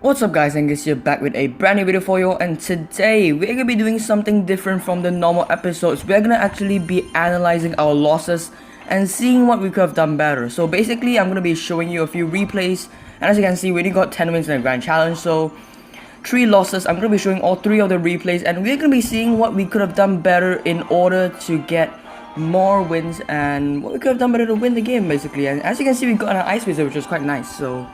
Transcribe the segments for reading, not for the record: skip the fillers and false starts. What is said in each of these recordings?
What's up guys, Angus here back with a brand new video for you, and today we're gonna be doing something different from the normal episodes. We're gonna actually be analyzing our losses and seeing what we could have done better. So basically I'm gonna be showing you a few replays, and as you can see we already got 10 wins in the grand challenge, so 3 losses. I'm gonna be showing all 3 of the replays, and we're gonna be seeing what we could have done better in order to get more wins and what we could have done better to win the game basically. And as you can see we got an ice wizard, which was quite nice, so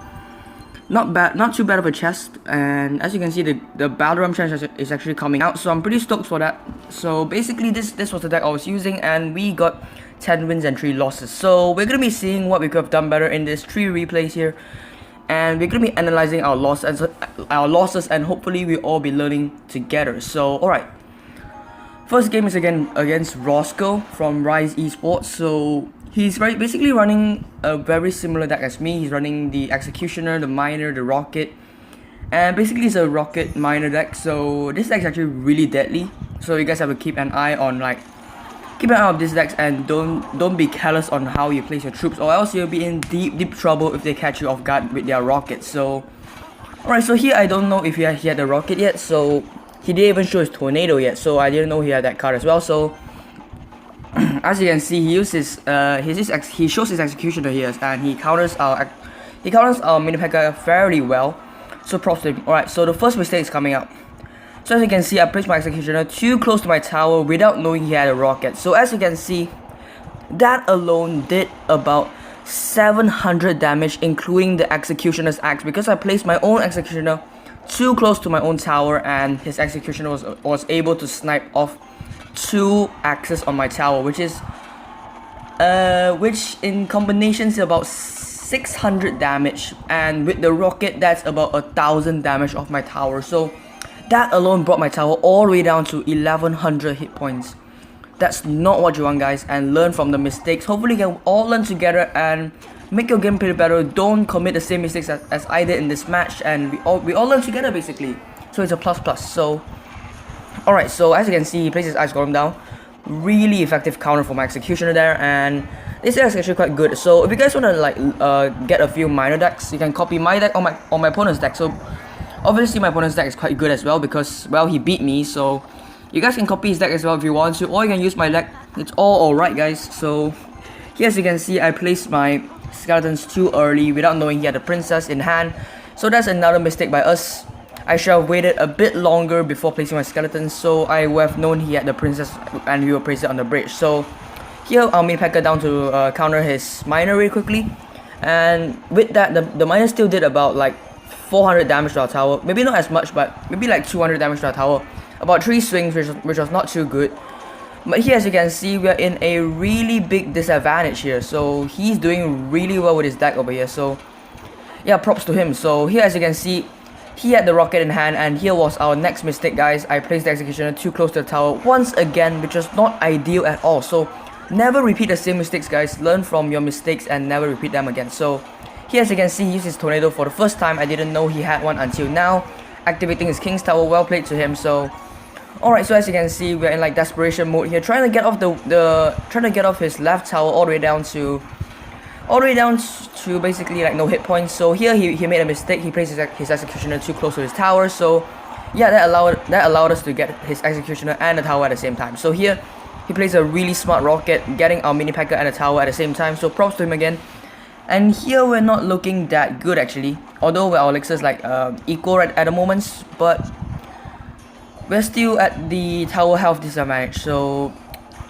not bad, not too bad of a chest. And as you can see the battle ram chest is actually coming out, so I'm pretty stoked for that. So basically this was the deck I was using, and we got 10 wins and 3 losses. So we're gonna be seeing what we could have done better in this 3 replays here, and we're gonna be analyzing our losses, and hopefully we all be learning together. So alright, first game is again against Roscoe from Rise Esports. So he's basically running a very similar deck as me. He's running the Executioner, the Miner, the Rocket, and basically it's a Rocket Miner deck. So this deck is actually really deadly, so you guys have to keep an eye on this deck, and don't be careless on how you place your troops, or else you'll be in deep trouble if they catch you off guard with their rockets. So alright, so here I don't know if he had the rocket yet, so he didn't even show his tornado yet, so I didn't know he had that card as well. So as you can see, he uses he shows his Executioner here, and he counters our mini P.E.K.K.A fairly well, so props to him. Alright, so the first mistake is coming up. So as you can see, I placed my Executioner too close to my tower without knowing he had a rocket. So as you can see, that alone did about 700 damage, including the Executioner's axe, because I placed my own Executioner too close to my own tower, and his Executioner was able to snipe off 2 axes on my tower, which in combination is about 600 damage, and with the rocket that's about 1000 damage off my tower. So that alone brought my tower all the way down to 1100 hit points. That's not what you want, guys, and learn from the mistakes. Hopefully you can all learn together and make your gameplay better. Don't commit the same mistakes as I did in this match, and we all learn together basically. So it's a plus. So alright, so as you can see, he places Ice Golem down. Really effective counter for my Executioner there, and this deck is actually quite good. So if you guys want to get a few minor decks, you can copy my deck on my opponent's deck. So obviously my opponent's deck is quite good as well, because well, he beat me, so you guys can copy his deck as well if you want to, or you can use my deck. It's all alright, guys. So here, as you can see, I placed my skeletons too early without knowing he had a princess in hand. So that's another mistake by us. I should have waited a bit longer before placing my skeletons, so I would have known he had the princess and we will place it on the bridge. So here I'll mini P.E.K.K.A down to counter his miner really quickly, and with that the miner still did about like 400 damage to our tower. Maybe not as much, but maybe like 200 damage to our tower. About 3 swings, which was not too good. But here, as you can see, we are in a really big disadvantage here. So he's doing really well with his deck over here. So yeah, props to him. So here, as you can see, he had the rocket in hand, and here was our next mistake, guys. I placed the Executioner too close to the tower once again, which was not ideal at all. So never repeat the same mistakes, guys. Learn from your mistakes and never repeat them again. So here, as you can see, he used his tornado for the first time. I didn't know he had one until now, activating his King's Tower. Well played to him. So alright, so as you can see, we're in like desperation mode here, trying to get off his left tower all the way down to basically like no hit points. So here he made a mistake. He placed his Executioner too close to his tower. So yeah, that allowed us to get his Executioner and the tower at the same time. So here he plays a really smart rocket, getting our mini P.E.K.K.A and the tower at the same time. So props to him again. And here we're not looking that good actually, although our elixirs like equal at the moment, but we're still at the tower health disadvantage. So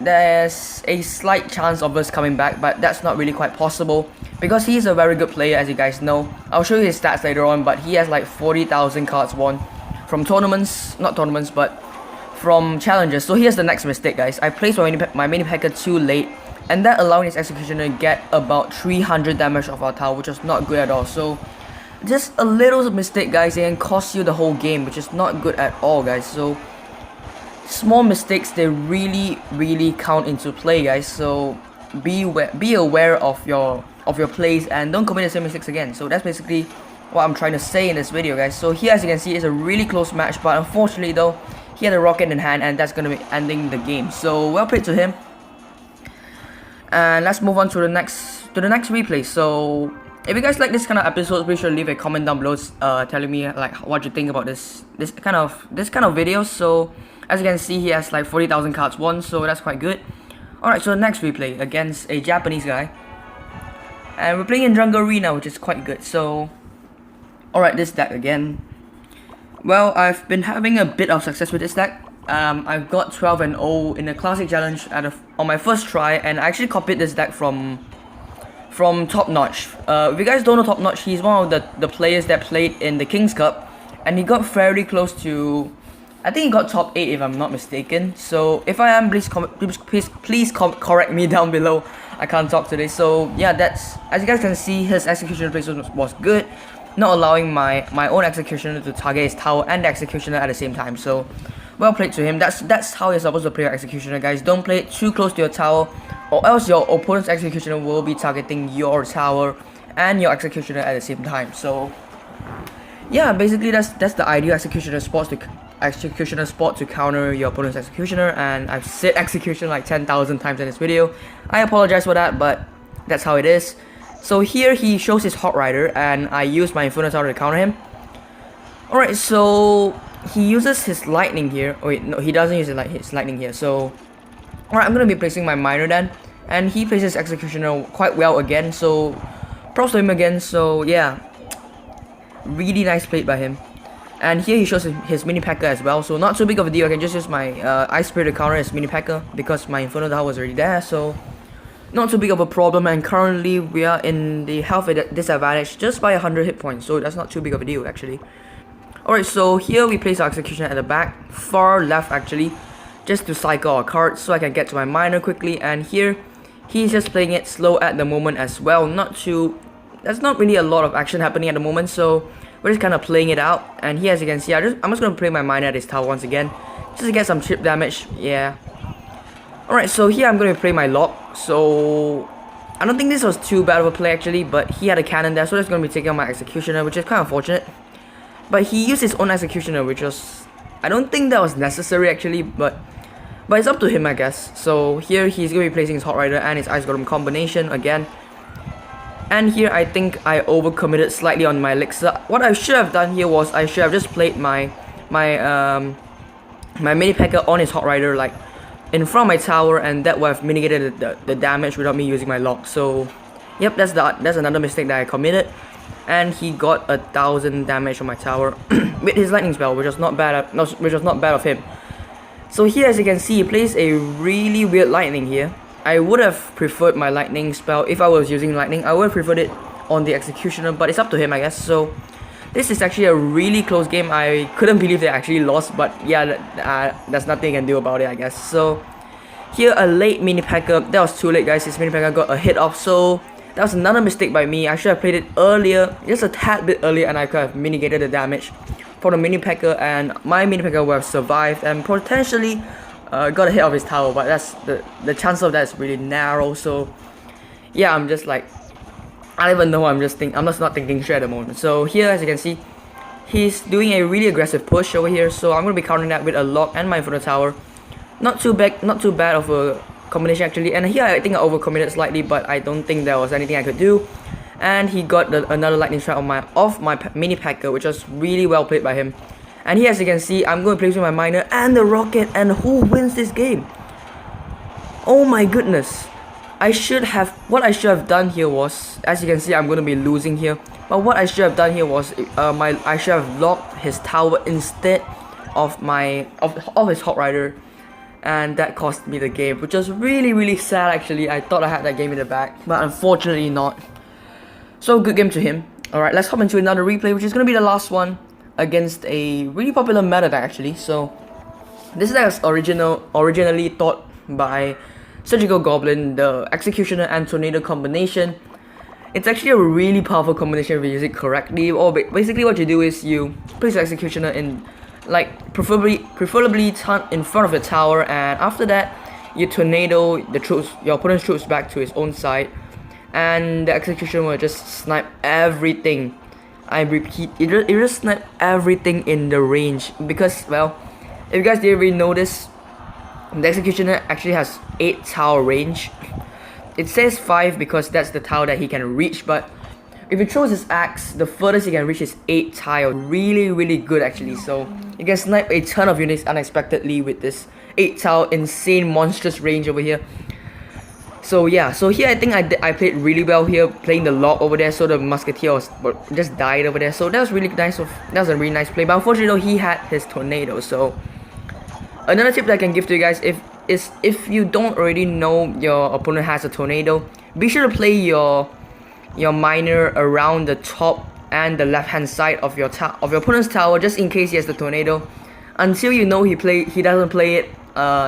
there's a slight chance of us coming back, but that's not really quite possible because he's a very good player, as you guys know. I'll show you his stats later on, but he has like 40,000 cards won from not tournaments, but from challenges. So here's the next mistake, guys. I placed my mini P.E.K.K.A too late, and that allowed his Executioner to get about 300 damage off our tower, which is not good at all. So just a little mistake, guys, and cost you the whole game, which is not good at all, guys. So small mistakes, they really count into play, guys. So be aware of your plays and don't commit the same mistakes again. So that's basically what I'm trying to say in this video, guys. So here, as you can see, it's a really close match, but unfortunately though, he had a rocket in hand, and that's gonna be ending the game. So well played to him. And let's move on to the next replay. So If you guys like this kind of episodes, be sure to leave a comment down below, telling me like what you think about this kind of videos. So as you can see, he has like 40,000 cards won, so that's quite good. Alright, so next we play against a Japanese guy, and we're playing in Jungle Arena, which is quite good. So alright, this deck again. Well, I've been having a bit of success with this deck. I've got 12-0 in the Classic Challenge on my first try, and I actually copied this deck from Top Notch. If you guys don't know Top Notch, he's one of the players that played in the King's Cup, and he got fairly close to, I think he got top 8 if I'm not mistaken. So if I am, please correct me down below. I can't talk today. So yeah, that's, as you guys can see, his executioner placement was good, not allowing my own executioner to target his tower and the executioner at the same time. So well played to him. That's how you're supposed to play your executioner, guys. Don't play it too close to your tower, or else your opponent's executioner will be targeting your tower and your executioner at the same time. So yeah, basically that's the ideal executioner spot to counter your opponent's executioner. And I've said execution like 10,000 times in this video. I apologize for that, but that's how it is. So here he shows his Hot Rider, and I use my Inferno Tower to counter him. Alright, so he uses his lightning here. Oh wait, no, he doesn't use his lightning here. So alright, I'm gonna be placing my miner then, and he places executioner quite well again. So props to him again. So yeah, really nice play by him. And here he shows his mini P.E.K.K.A as well. So not too big of a deal. I can just use my Ice Spirit to counter his mini P.E.K.K.A because my Inferno Tower was already there. So not too big of a problem. And currently we are in the health disadvantage just by 100 hit points. So that's not too big of a deal actually. Alright, so here we place our executioner at the back, far left actually, just to cycle our cards so I can get to my miner quickly. And here he's just playing it slow at the moment as well. There's not really a lot of action happening at the moment, so we're just kind of playing it out. And here, as you can see, I'm just gonna play my miner at his tower once again, just to get some chip damage. Yeah. Alright, so here I'm gonna play my lock. So I don't think this was too bad of a play actually, but he had a cannon there, so that's gonna be taking out my executioner, which is kind of unfortunate. But he used his own executioner, which was, I don't think that was necessary actually, but it's up to him, I guess. So here he's going to be placing his Hot Rider and his Ice Golem combination again. And here I think I overcommitted slightly on my elixir. What I should have done here was I should have just played my mini P.E.K.K.A on his Hot Rider like in front of my tower, and that would have mitigated the damage without me using my lock. So yep, that's another mistake that I committed. And he got 1,000 damage on my tower with his lightning spell, which was not bad of him. So here, as you can see, he plays a really weird lightning here. I would have preferred my lightning spell if I was using lightning. I would have preferred it on the executioner, but it's up to him, I guess. So this is actually a really close game. I couldn't believe they actually lost, but yeah, there's nothing you can do about it, I guess. So here, a late mini P.E.K.K.A. That was too late, guys. His mini P.E.K.K.A got a hit off, so that was another mistake by me. I should have played it earlier, just a tad bit earlier, and I could have mitigated the damage for the mini P.E.K.K.A, and my mini P.E.K.K.A would have survived and potentially got a hit off his tower, but that's the chance of that is really narrow. So yeah, I'm just like, I don't even know. I'm just not thinking straight at the moment. So here, as you can see, he's doing a really aggressive push over here. So I'm gonna be countering that with a lock and my Inferno Tower. Not too bad of a combination actually. And here I think I overcommitted slightly, but I don't think there was anything I could do. And he got another lightning strike off my mini P.E.K.K.A, which was really well played by him. And here, as you can see, I'm going to place with my miner and the rocket, and who wins this game? Oh my goodness. What I should have done here was, as you can see, I'm going to be losing here. But what I should have done here was, I should have locked his tower instead of his Hot Rider. And that cost me the game, which was really sad actually. I thought I had that game in the bag, but unfortunately not. So good game to him. Alright, let's hop into another replay, which is going to be the last one against a really popular meta deck actually. So this deck was originally thought by Surgical Goblin, the Executioner and Tornado combination. It's actually a really powerful combination if you use it correctly. Or basically what you do is you place your Executioner in, like, preferably turn in front of the tower, and after that you tornado your opponent's troops back to his own side, and the execution will just snipe everything. I repeat, it just snipe everything in the range, because, well, if you guys didn't really notice, the executioner actually has 8 tower range. It says 5 because that's the tower that he can reach, but if he throws his axe, the furthest he can reach is 8 tile. Really good actually. So you can snipe a ton of units unexpectedly with this 8 tile insane monstrous range over here. So yeah, so here I think I played really well here, playing the log over there, so the musketeer just died over there. So that was really nice. That was a really nice play. But unfortunately though, he had his tornado. So another tip that I can give to you guys is if you don't already know your opponent has a tornado, be sure to play your miner around the top and the left hand side of your opponent's tower, just in case he has the tornado. Until you know he doesn't play it,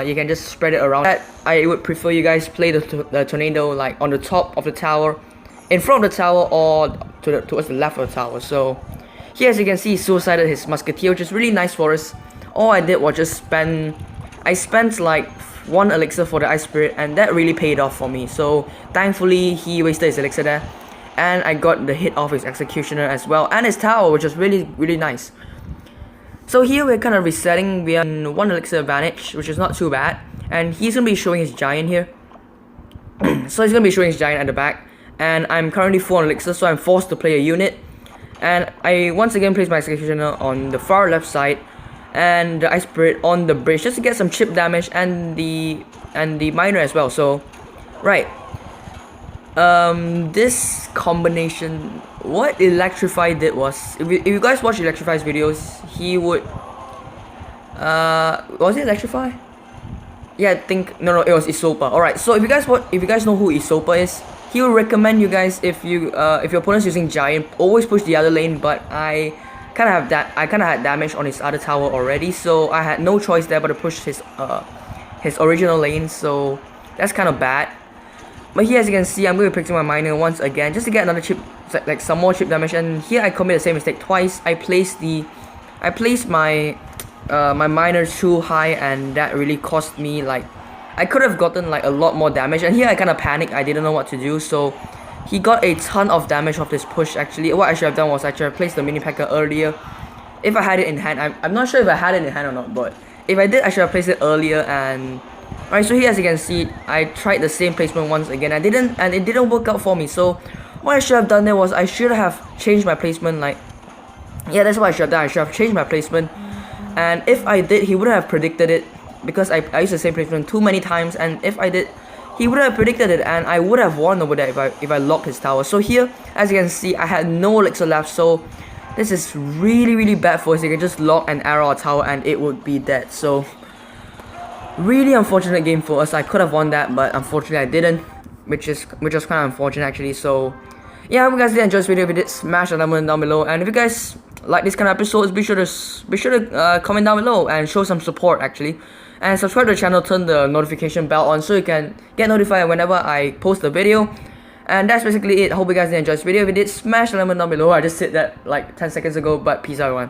you can just spread it around. I would prefer you guys play the tornado like on the top of the tower, in front of the tower, or towards the left of the tower. So here, as you can see, he suicided his musketeer, which is really nice for us. All I did was just I spent like 1 elixir for the ice spirit, and that really paid off for me. So thankfully he wasted his elixir there, and I got the hit off his executioner as well, and his tower, which was really nice. So here we're kind of resetting. We are in 1 elixir advantage, which is not too bad. And he's gonna be showing his giant here. So he's gonna be showing his giant at the back. And I'm currently 4 on elixir, so I'm forced to play a unit. And I once again place my executioner on the far left side, and the ice spirit on the bridge, just to get some chip damage, and the miner as well. So right. This combination, what Electrify did was, if you guys watch Electrify's videos, he would, was it Electrify? Yeah, I think, no, it was Isopa. Alright, so if you guys know who Isopa is, he will recommend you guys, if your opponent's using giant, always push the other lane. But I kind of had damage on his other tower already, so I had no choice there but to push his original lane. So that's kind of bad. But here, as you can see, I'm going to be picking my miner once again, just to get another chip, like some more chip damage. And here I commit the same mistake twice. I placed my miner too high, and that really cost me, like, I could have gotten like a lot more damage. And here I kind of panicked. I didn't know what to do. So he got a ton of damage off this push. Actually, what I should have done was I should have placed the mini packer earlier. If I had it in hand, I'm not sure if I had it in hand or not, but if I did, I should have placed it earlier. And alright, so here, as you can see, I tried the same placement once again. And it didn't work out for me. So what I should have done there was I should have changed my placement. Like, yeah, that's what I should have done. I should have changed my placement. And if I did, he would have predicted it, because I used the same placement too many times. And if I did, he would have predicted it, and I would have won over there if I locked his tower. So here, as you can see, I had no elixir left. So this is really bad for us. You can just lock an arrow or tower and it would be dead. So really unfortunate game for us. I could have won that, but unfortunately I didn't, which was kind of unfortunate actually. So yeah, I hope you guys did enjoy this video. If you did, smash the button down below, and if you guys like this kind of episodes, be sure to comment down below and show some support actually, and subscribe to the channel, turn the notification bell on so you can get notified whenever I post a video. And that's basically it. I hope you guys did enjoy this video. If you did, smash the button down below. I just said that like 10 seconds ago, but peace out everyone.